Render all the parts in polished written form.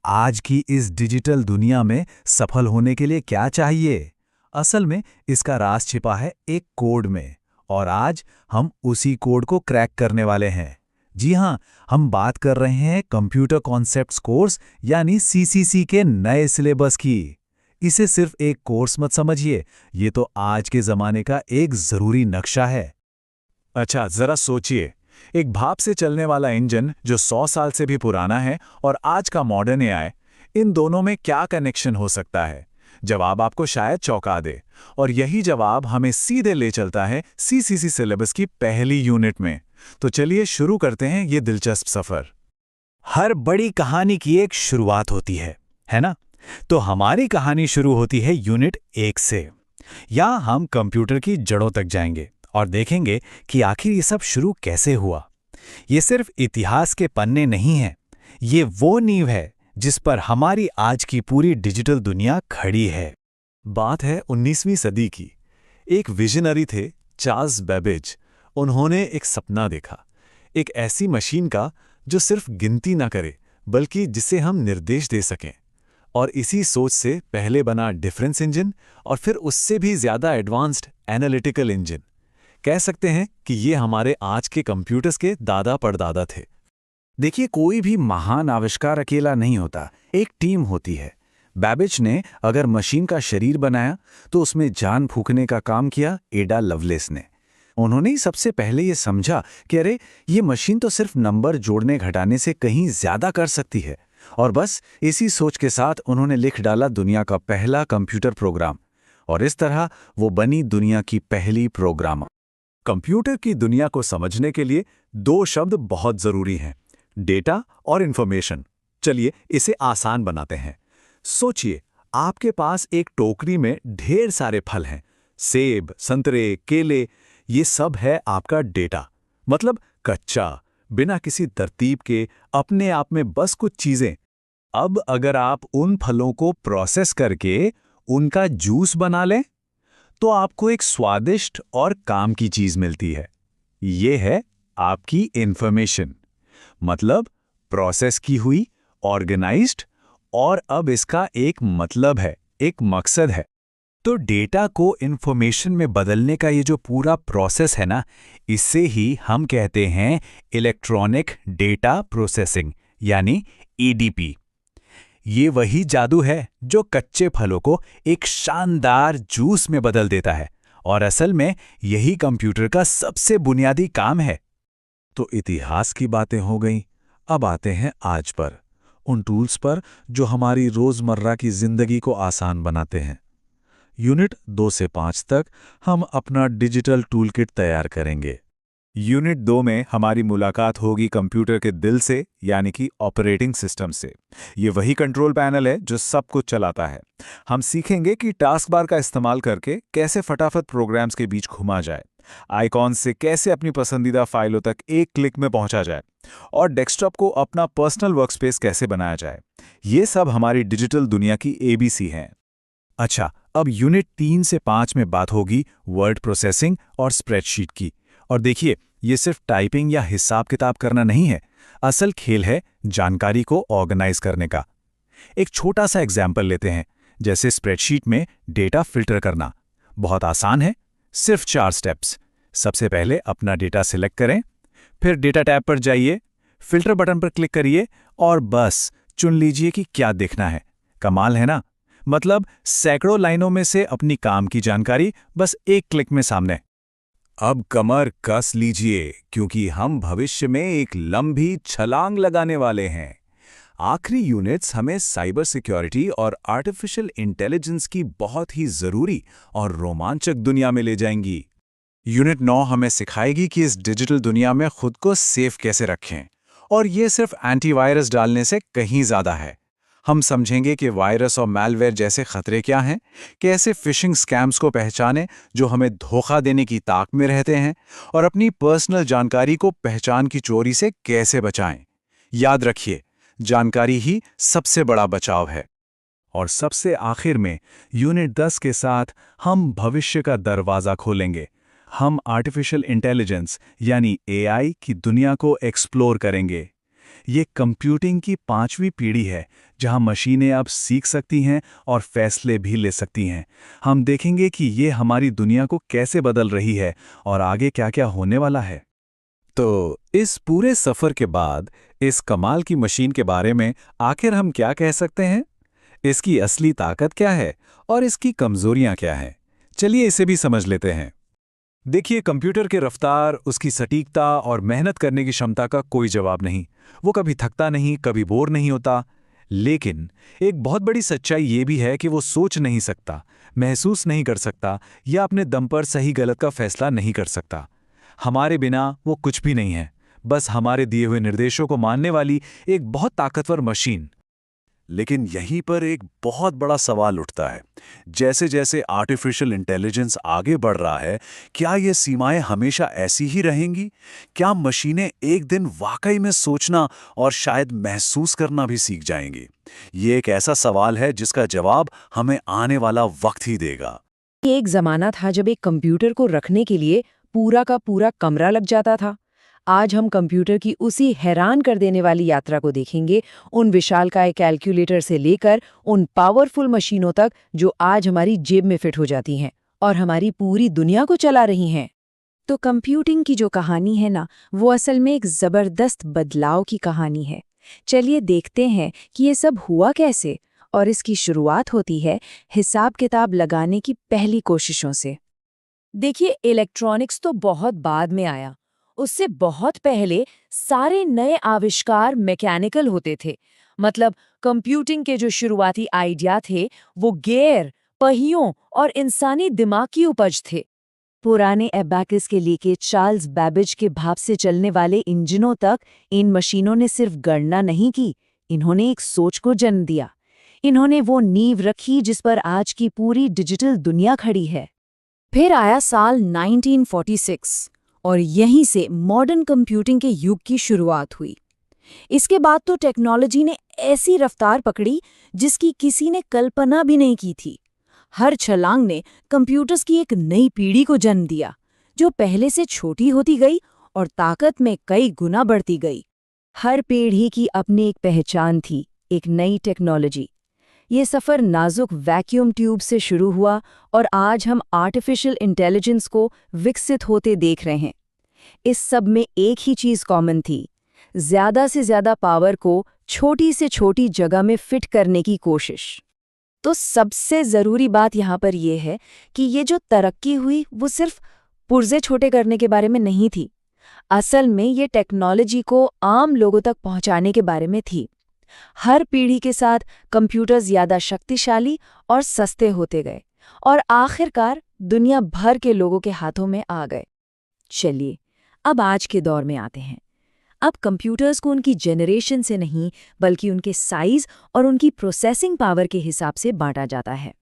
आज की इस डिजिटल दुनिया में सफल होने के लिए क्या चाहिए। असल में इसका राज छिपा है एक कोड में, और आज हम उसी कोड को क्रैक करने वाले हैं। जी हाँ, हम बात कर रहे हैं कंप्यूटर कॉन्सेप्ट्स कोर्स यानी सीसीसी के नए सिलेबस की। इसे सिर्फ एक कोर्स मत समझिए, ये तो आज के जमाने का एक जरूरी नक्शा है। अच्छा, जरा सोचिए, एक भाप से चलने वाला इंजन जो 100 साल से भी पुराना है और आज का मॉडर्न एआई, इन दोनों में क्या कनेक्शन हो सकता है? जवाब आपको शायद चौंका दे, और यही जवाब हमें सीधे ले चलता है सीसीसी सिलेबस की पहली यूनिट में। तो चलिए शुरू करते हैं ये दिलचस्प सफर। हर बड़ी कहानी की एक शुरुआत होती है ना? तो हमारी कहानी शुरू होती है यूनिट 1 से। यहाँ हम कंप्यूटर की जड़ों तक जाएंगे और देखेंगे कि आखिर ये सब शुरू कैसे हुआ। ये सिर्फ इतिहास के पन्ने नहीं हैं, ये वो नींव है जिस पर हमारी आज की पूरी डिजिटल दुनिया खड़ी है। बात है 19वीं सदी की। एक विजनरी थे, चार्ल्स बेबेज। उन्होंने एक सपना देखा, एक ऐसी मशीन का जो सिर्फ गिनती ना करे बल्कि जिसे हम निर्देश दे सकें। और इसी सोच से पहले बना डिफरेंस इंजन, और फिर उससे भी ज्यादा एडवांस्ड एनालिटिकल इंजन। कह सकते हैं कि ये हमारे आज के कंप्यूटर्स के दादा परदादा थे। देखिए, कोई भी महान आविष्कार अकेला नहीं होता, एक टीम होती है। बेबेज ने अगर मशीन का शरीर बनाया तो उसमें जान फूंकने का काम किया एडा लवलेस ने। उन्होंने ही सबसे पहले ये समझा कि अरे, ये मशीन तो सिर्फ नंबर जोड़ने घटाने से कहीं ज्यादा कर सकती है। और बस इसी सोच के साथ उन्होंने लिख डाला दुनिया का पहला कंप्यूटर प्रोग्राम, और इस तरह वो बनी दुनिया की पहली प्रोग्रामर। कंप्यूटर की दुनिया को समझने के लिए दो शब्द बहुत जरूरी हैं, डेटा और इंफॉर्मेशन। चलिए इसे आसान बनाते हैं। सोचिए, आपके पास एक टोकरी में ढेर सारे फल हैं, सेब, संतरे, केले। ये सब है आपका डेटा, मतलब कच्चा, बिना किसी तरतीब के, अपने आप में बस कुछ चीजें। अब अगर आप उन फलों को प्रोसेस करके उनका जूस बना लें तो आपको एक स्वादिष्ट और काम की चीज मिलती है। ये है आपकी इंफॉर्मेशन, मतलब प्रोसेस की हुई, ऑर्गेनाइज्ड, और अब इसका एक मतलब है, एक मकसद है। तो डेटा को इंफॉर्मेशन में बदलने का ये जो पूरा प्रोसेस है ना, इसे ही हम कहते हैं इलेक्ट्रॉनिक डेटा प्रोसेसिंग यानी ईडीपी। ये वही जादू है जो कच्चे फलों को एक शानदार जूस में बदल देता है, और असल में यही कंप्यूटर का सबसे बुनियादी काम है। तो इतिहास की बातें हो गईं, अब आते हैं आज पर, उन टूल्स पर जो हमारी रोजमर्रा की जिंदगी को आसान बनाते हैं। यूनिट 2 से 5 तक हम अपना डिजिटल टूलकिट तैयार करेंगे। यूनिट 2 में हमारी मुलाकात होगी कंप्यूटर के दिल से, यानी कि ऑपरेटिंग सिस्टम से। ये वही कंट्रोल पैनल है जो सब कुछ चलाता है। हम सीखेंगे कि टास्क बार का इस्तेमाल करके कैसे फटाफट प्रोग्राम्स के बीच घुमा जाए, आइकॉन से कैसे अपनी पसंदीदा फाइलों तक एक क्लिक में पहुंचा जाए, और डेस्कटॉप को अपना पर्सनल वर्कस्पेस कैसे बनाया जाए। ये सब हमारी डिजिटल दुनिया की एबीसी हैं। अच्छा, अब यूनिट 3 से 5 में बात होगी वर्ड प्रोसेसिंग और स्प्रेडशीट की। और देखिए, ये सिर्फ टाइपिंग या हिसाब किताब करना नहीं है, असल खेल है जानकारी को ऑर्गेनाइज करने का। एक छोटा सा एग्जाम्पल लेते हैं, जैसे स्प्रेडशीट में डेटा फिल्टर करना। बहुत आसान है, सिर्फ 4 स्टेप्स। सबसे पहले अपना डेटा सिलेक्ट करें, फिर डेटा टैब पर जाइए, फिल्टर बटन पर क्लिक करिए, और बस चुन लीजिए कि क्या देखना है। कमाल है ना? मतलब सैकड़ों लाइनों में से अपनी काम की जानकारी बस एक क्लिक में सामने। अब कमर कस लीजिए, क्योंकि हम भविष्य में एक लंबी छलांग लगाने वाले हैं। आखिरी यूनिट्स हमें साइबर सिक्योरिटी और आर्टिफिशियल इंटेलिजेंस की बहुत ही जरूरी और रोमांचक दुनिया में ले जाएंगी। यूनिट 9 हमें सिखाएगी कि इस डिजिटल दुनिया में खुद को सेफ कैसे रखें, और ये सिर्फ एंटीवायरस डालने से कहीं ज्यादा है। हम समझेंगे कि वायरस और मैलवेयर जैसे खतरे क्या हैं, कैसे फिशिंग स्कैम्स को पहचानें जो हमें धोखा देने की ताक में रहते हैं, और अपनी पर्सनल जानकारी को पहचान की चोरी से कैसे बचाएं। याद रखिए, जानकारी ही सबसे बड़ा बचाव है। और सबसे आखिर में यूनिट 10 के साथ हम भविष्य का दरवाजा खोलेंगे। हम आर्टिफिशियल इंटेलिजेंस यानी एआई की दुनिया को एक्सप्लोर करेंगे। ये कंप्यूटिंग की 5वीं पीढ़ी है, जहां मशीनें अब सीख सकती हैं और फैसले भी ले सकती हैं। हम देखेंगे कि ये हमारी दुनिया को कैसे बदल रही है और आगे क्या-क्या होने वाला है। तो इस पूरे सफर के बाद इस कमाल की मशीन के बारे में आखिर हम क्या कह सकते हैं? इसकी असली ताकत क्या है और इसकी कमजोरियां क्या हैं? चलिए इसे भी समझ लेते हैं। देखिए, कंप्यूटर के रफ्तार, उसकी सटीकता और मेहनत करने की क्षमता का कोई जवाब नहीं। वो कभी थकता नहीं, कभी बोर नहीं होता। लेकिन एक बहुत बड़ी सच्चाई ये भी है कि वो सोच नहीं सकता, महसूस नहीं कर सकता या अपने दम पर सही गलत का फैसला नहीं कर सकता। हमारे बिना वो कुछ भी नहीं है, बस हमारे दिए हुए निर्देशों को मानने वाली एक बहुत ताकतवर मशीन। लेकिन यहीं पर एक बहुत बड़ा सवाल उठता है। जैसे जैसे आर्टिफिशियल इंटेलिजेंस आगे बढ़ रहा है, क्या ये सीमाएं हमेशा ऐसी ही रहेंगी? क्या मशीनें एक दिन वाकई में सोचना और शायद महसूस करना भी सीख जाएंगी? ये एक ऐसा सवाल है जिसका जवाब हमें आने वाला वक्त ही देगा। ये एक जमाना था जब एक कंप्यूटर को रखने के लिए पूरा का पूरा कमरा लग जाता था। आज हम कंप्यूटर की उसी हैरान कर देने वाली यात्रा को देखेंगे, उन विशालकाय कैलकुलेटर से लेकर उन पावरफुल मशीनों तक जो आज हमारी जेब में फिट हो जाती हैं और हमारी पूरी दुनिया को चला रही हैं। तो कंप्यूटिंग की जो कहानी है ना, वो असल में एक जबरदस्त बदलाव की कहानी है। चलिए देखते हैं कि ये सब हुआ कैसे। और इसकी शुरुआत होती है हिसाब किताब लगाने की पहली कोशिशों से। देखिए, इलेक्ट्रॉनिक्स तो बहुत बाद में आया। उससे बहुत पहले सारे नए आविष्कार मैकेनिकल होते थे। मतलब कंप्यूटिंग के जो शुरुआती आइडिया थे वो गियर, पहियों और इंसानी दिमाग की उपज थे। पुराने एबाकस के लेके चार्ल्स बैबेज के भाप से चलने वाले इंजनों तक इन मशीनों ने सिर्फ गणना नहीं की, इन्होंने एक सोच को जन्म दिया। इन्होंने वो नींव रखी जिस पर आज की पूरी डिजिटल दुनिया खड़ी है। फिर आया साल 1946 और यहीं से मॉडर्न कंप्यूटिंग के युग की शुरुआत हुई। इसके बाद तो टेक्नोलॉजी ने ऐसी रफ्तार पकड़ी जिसकी किसी ने कल्पना भी नहीं की थी। हर छलांग ने कंप्यूटर्स की एक नई पीढ़ी को जन्म दिया, जो पहले से छोटी होती गई और ताकत में कई गुना बढ़ती गई। हर पीढ़ी की अपनी एक पहचान थी, एक नई टेक्नोलॉजी। ये सफ़र नाजुक वैक्यूम ट्यूब से शुरू हुआ और आज हम आर्टिफिशियल इंटेलिजेंस को विकसित होते देख रहे हैं। इस सब में एक ही चीज़ कॉमन थी, ज़्यादा से ज़्यादा पावर को छोटी से छोटी जगह में फिट करने की कोशिश। तो सबसे ज़रूरी बात यहाँ पर यह है कि ये जो तरक्की हुई वो सिर्फ पुर्जे छोटे करने के बारे में नहीं थी। असल में ये टेक्नोलॉजी को आम लोगों तक पहुँचाने के बारे में थी। हर पीढ़ी के साथ कंप्यूटर्स ज़्यादा शक्तिशाली और सस्ते होते गए और आखिरकार दुनिया भर के लोगों के हाथों में आ गए। चलिए अब आज के दौर में आते हैं। अब कंप्यूटर्स को उनकी जनरेशन से नहीं बल्कि उनके साइज और उनकी प्रोसेसिंग पावर के हिसाब से बांटा जाता है।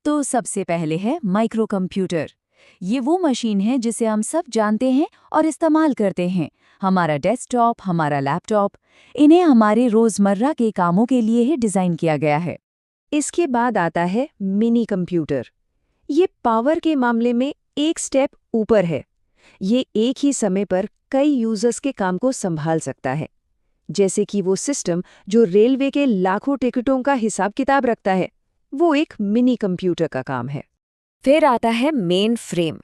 तो सबसे पहले है माइक्रो कंप्यूटर। ये वो मशीन है जिसे हम सब जानते हैं और इस्तेमाल करते हैं। हमारा डेस्कटॉप, हमारा लैपटॉप, इन्हें हमारे रोज़मर्रा के कामों के लिए ही डिज़ाइन किया गया है। इसके बाद आता है मिनी कंप्यूटर। ये पावर के मामले में एक स्टेप ऊपर है। ये एक ही समय पर कई यूजर्स के काम को संभाल सकता है, जैसे कि वो सिस्टम जो रेलवे के लाखों टिकटों का हिसाब किताब रखता है, वो एक मिनी कंप्यूटर का काम है। फिर आता है मेन फ्रेम।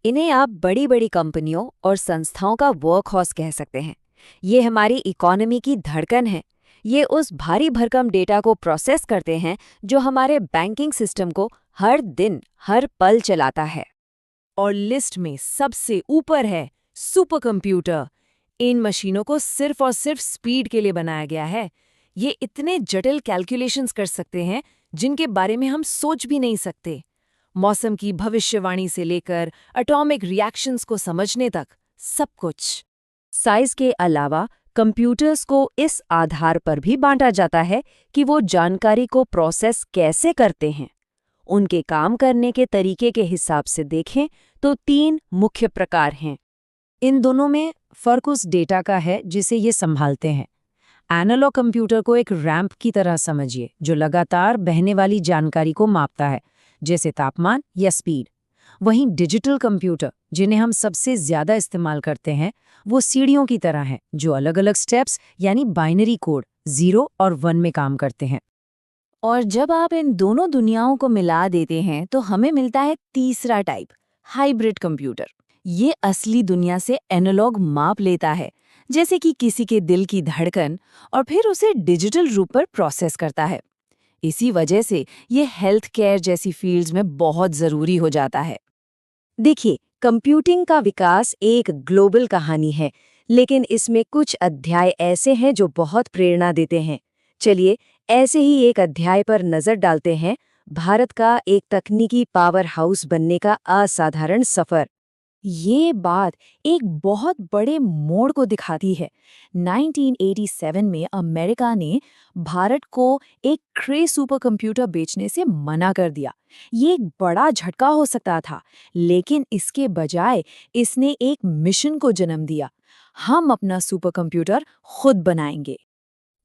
इन्हें आप बड़ी बड़ी कंपनियों और संस्थाओं का वर्क हॉर्स कह सकते हैं। ये हमारी इकोनॉमी की धड़कन है। ये उस भारी भरकम डेटा को प्रोसेस करते हैं जो हमारे बैंकिंग सिस्टम को हर दिन हर पल चलाता है। और लिस्ट में सबसे ऊपर है सुपर कंप्यूटर। इन मशीनों को सिर्फ और सिर्फ स्पीड के लिए बनाया गया है। ये इतने जटिल कैलकुलेशंस कर सकते हैं जिनके बारे में हम सोच भी नहीं सकते। मौसम की भविष्यवाणी से लेकर एटॉमिक रिएक्शंस को समझने तक सब कुछ। साइज के अलावा कंप्यूटर्स को इस आधार पर भी बांटा जाता है कि वो जानकारी को प्रोसेस कैसे करते हैं। उनके काम करने के तरीके के हिसाब से देखें तो 3 मुख्य प्रकार हैं। इन दोनों में फर्क उस डेटा का है जिसे ये संभालते हैं। एनालॉग कंप्यूटर को एक रैंप की तरह समझिए, जो लगातार बहने वाली जानकारी को मापता है, जैसे तापमान या स्पीड। वहीं डिजिटल कंप्यूटर, जिन्हें हम सबसे ज्यादा इस्तेमाल करते हैं, वो सीढ़ियों की तरह हैं जो अलग-अलग स्टेप्स यानी बाइनरी कोड 0 और 1 में काम करते हैं। और जब आप इन दोनों दुनियाओं को मिला देते हैं तो हमें मिलता है तीसरा टाइप, हाइब्रिड कंप्यूटर। ये असली दुनिया से एनालॉग माप लेता है, जैसे कि किसी के दिल की धड़कन, और फिर उसे डिजिटल रूप पर प्रोसेस करता है। इसी वजह से ये हेल्थ केयर जैसी फील्ड्स में बहुत जरूरी हो जाता है। देखिए, कंप्यूटिंग का विकास एक ग्लोबल कहानी है, लेकिन इसमें कुछ अध्याय ऐसे हैं जो बहुत प्रेरणा देते हैं। चलिए, ऐसे ही एक अध्याय पर नजर डालते हैं, भारत का एक तकनीकी पावर हाउस बनने का असाधारण सफर। ये बात एक बहुत बड़े मोड़ को दिखाती है। 1987 में अमेरिका ने भारत को एक क्रे सुपर कंप्यूटर बेचने से मना कर दिया। ये एक बड़ा झटका हो सकता था, लेकिन इसके बजाय इसने एक मिशन को जन्म दिया। हम अपना सुपर कंप्यूटर खुद बनाएंगे।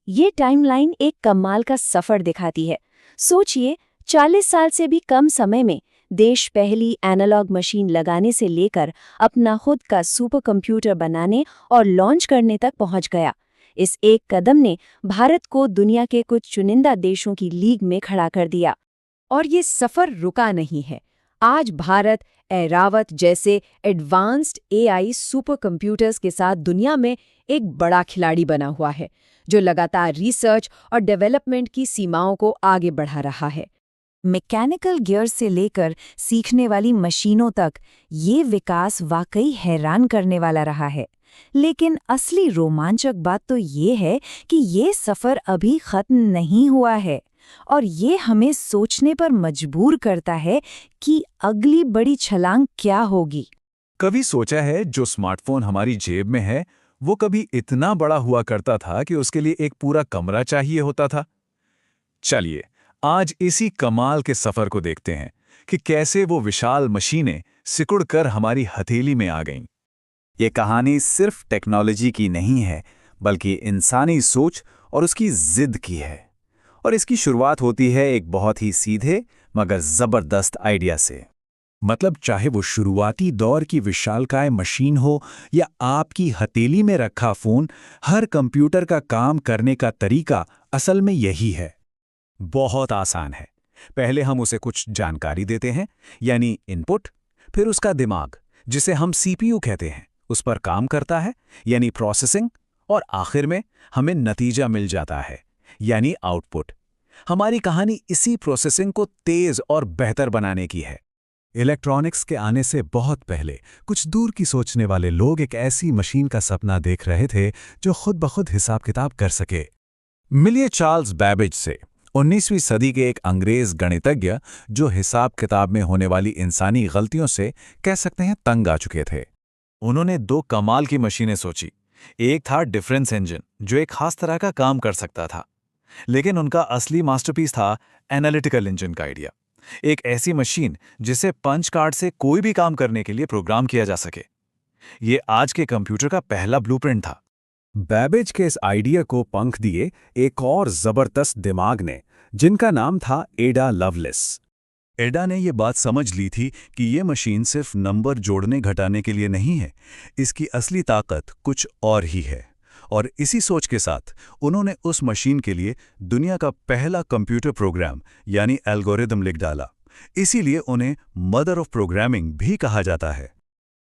ये टाइमलाइन एक कमाल का सफर दिखाती है। सोचिए, 40 साल से भी कम समय में देश पहली एनालॉग मशीन लगाने से लेकर अपना खुद का सुपर कंप्यूटर बनाने और लॉन्च करने तक पहुंच गया। इस एक कदम ने भारत को दुनिया के कुछ चुनिंदा देशों की लीग में खड़ा कर दिया। और ये सफर रुका नहीं है। आज भारत ऐरावत जैसे एडवांस्ड एआई सुपर कंप्यूटर्स के साथ दुनिया में एक बड़ा खिलाड़ी बना हुआ है, जो लगातार रिसर्च और डेवलपमेंट की सीमाओं को आगे बढ़ा रहा है। मैकेनिकल गियर से लेकर सीखने वाली मशीनों तक ये विकास वाकई हैरान करने वाला रहा है। लेकिन असली रोमांचक बात तो ये है कि ये सफ़र अभी ख़त्म नहीं हुआ है, और ये हमें सोचने पर मजबूर करता है कि अगली बड़ी छलांग क्या होगी। कभी सोचा है जो स्मार्टफोन हमारी जेब में है वो कभी इतना बड़ा हुआ करता था कि उसके लिए एक पूरा कमरा चाहिए होता था? चलिए, आज इसी कमाल के सफर को देखते हैं कि कैसे वो विशाल मशीनें सिकुड़कर हमारी हथेली में आ गईं। ये कहानी सिर्फ टेक्नोलॉजी की नहीं है, बल्कि इंसानी सोच और उसकी जिद की है। और इसकी शुरुआत होती है एक बहुत ही सीधे मगर जबरदस्त आइडिया से। मतलब चाहे वो शुरुआती दौर की विशालकाय मशीन हो या आपकी हथेली में रखा फोन, हर कंप्यूटर का काम करने का तरीका असल में यही है। बहुत आसान है। पहले हम उसे कुछ जानकारी देते हैं, यानी इनपुट, फिर उसका दिमाग, जिसे हम सीपीयू कहते हैं, उस पर काम करता है, यानी प्रोसेसिंग, और आखिर में हमें नतीजा मिल जाता है, यानी आउटपुट। हमारी कहानी इसी प्रोसेसिंग को तेज और बेहतर बनाने की है। इलेक्ट्रॉनिक्स के आने से बहुत पहले कुछ दूर की सोचने वाले लोग एक ऐसी मशीन का सपना देख रहे थे जो खुद ब खुद हिसाब किताब कर सके। मिलिए चार्ल्स बैबेज से, 19वीं सदी के एक अंग्रेज गणितज्ञ जो हिसाब किताब में होने वाली इंसानी गलतियों से कह सकते हैं तंग आ चुके थे। उन्होंने दो कमाल की मशीनें सोची। एक था डिफरेंस इंजन, जो एक खास तरह का काम कर सकता था, लेकिन उनका असली मास्टरपीस था एनालिटिकल इंजन का आइडिया। एक ऐसी मशीन जिसे पंच कार्ड से कोई भी काम करने के लिए प्रोग्राम किया जा सके। ये आज के कंप्यूटर का पहला ब्लूप्रिंट था। बैबेज के इस आइडिया को पंख दिए एक और जबरदस्त दिमाग ने, जिनका नाम था एडा लवलेस। एडा ने ये बात समझ ली थी कि ये मशीन सिर्फ नंबर जोड़ने घटाने के लिए नहीं है, इसकी असली ताकत कुछ और ही है। और इसी सोच के साथ उन्होंने उस मशीन के लिए दुनिया का पहला कंप्यूटर प्रोग्राम यानी एल्गोरिदम लिख डाला। इसीलिए उन्हें मदर ऑफ प्रोग्रामिंग भी कहा जाता है।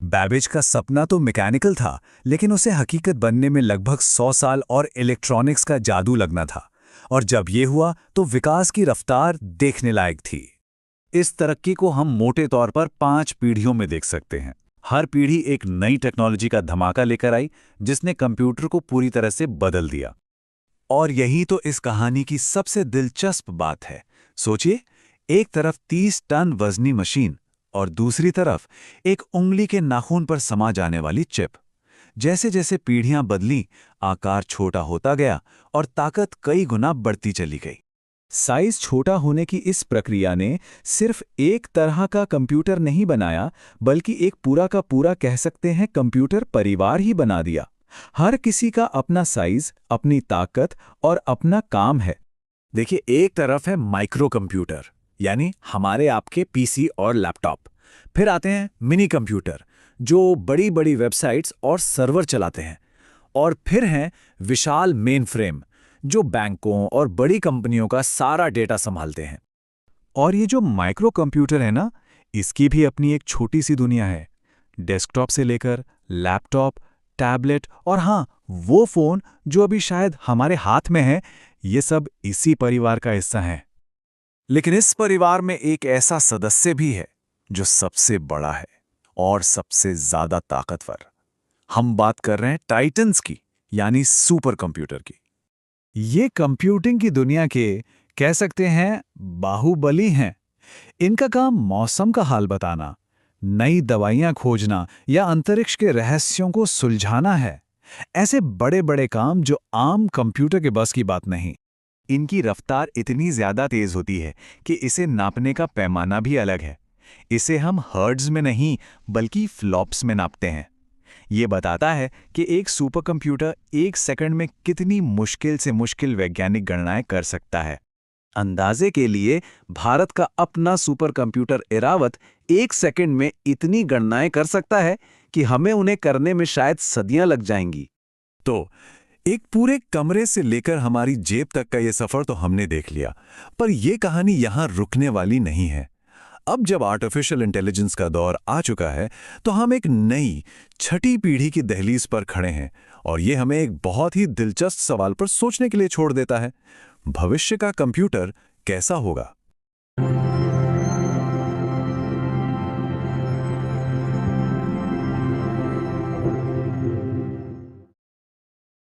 बैबेज का सपना तो मैकेनिकल था, लेकिन उसे हकीकत बनने में लगभग 100 साल और इलेक्ट्रॉनिक्स का जादू लगना था। और जब ये हुआ तो विकास की रफ्तार देखने लायक थी। इस तरक्की को हम मोटे तौर पर 5 पीढ़ियों में देख सकते हैं। हर पीढ़ी एक नई टेक्नोलॉजी का धमाका लेकर आई, जिसने कंप्यूटर को पूरी तरह से बदल दिया। और यही तो इस कहानी की सबसे दिलचस्प बात है। सोचिए, एक तरफ 30 टन वजनी मशीन और दूसरी तरफ एक उंगली के नाखून पर समा जाने वाली चिप। जैसे जैसे पीढ़ियां बदली, आकार छोटा होता गया और ताकत कई गुना बढ़ती चली गई। साइज छोटा होने की इस प्रक्रिया ने सिर्फ एक तरह का कंप्यूटर नहीं बनाया, बल्कि एक पूरा का पूरा कह सकते हैं कंप्यूटर परिवार ही बना दिया। हर किसी का अपना साइज, अपनी ताकत और अपना काम है। देखिए, एक तरफ है माइक्रो कंप्यूटर, यानी हमारे आपके पीसी और लैपटॉप, फिर आते हैं मिनी कंप्यूटर, जो बड़ी बड़ी वेबसाइट्स और सर्वर चलाते हैं। और फिर हैं विशाल मेन फ्रेम, जो बैंकों और बड़ी कंपनियों का सारा डेटा संभालते हैं। और ये जो माइक्रो कंप्यूटर है ना, इसकी भी अपनी एक छोटी सी दुनिया है। डेस्कटॉप से लेकर लैपटॉप, टैबलेट और हाँ, वो फोन जो अभी शायद हमारे हाथ में है, ये सब इसी परिवार का हिस्सा हैं। लेकिन इस परिवार में एक ऐसा सदस्य भी है जो सबसे बड़ा है और सबसे ज्यादा ताकतवर। हम बात कर रहे हैं टाइटन्स की, यानी सुपर कंप्यूटर की। ये कंप्यूटिंग की दुनिया के कह सकते हैं बाहुबली हैं। इनका काम मौसम का हाल बताना, नई दवाइयां खोजना या अंतरिक्ष के रहस्यों को सुलझाना है। ऐसे बड़े बड़े काम जो आम कंप्यूटर के बस की बात नहीं। इनकी रफ्तार इतनी ज्यादा तेज होती है कि इसे नापने का पैमाना भी अलग है। इसे हम हर्ट्ज में नहीं बल्कि फ्लॉप्स में नापते हैं। ये बताता है कि एक सुपर कंप्यूटर एक सेकंड में कितनी मुश्किल से मुश्किल वैज्ञानिक गणनाएं कर सकता है। अंदाजे के लिए भारत का अपना सुपर कंप्यूटर ऐरावत एक सेकंड में इतनी गणनाएं कर सकता है कि हमें उन्हें करने में शायद सदियां लग जाएंगी। तो एक पूरे कमरे से लेकर हमारी जेब तक का ये सफर तो हमने देख लिया, पर यह कहानी यहां रुकने वाली नहीं है। अब जब आर्टिफिशियल इंटेलिजेंस का दौर आ चुका है, तो हम एक नई छठी पीढ़ी की दहलीज पर खड़े हैं और ये हमें एक बहुत ही दिलचस्प सवाल पर सोचने के लिए छोड़ देता है। भविष्य का कंप्यूटर कैसा होगा?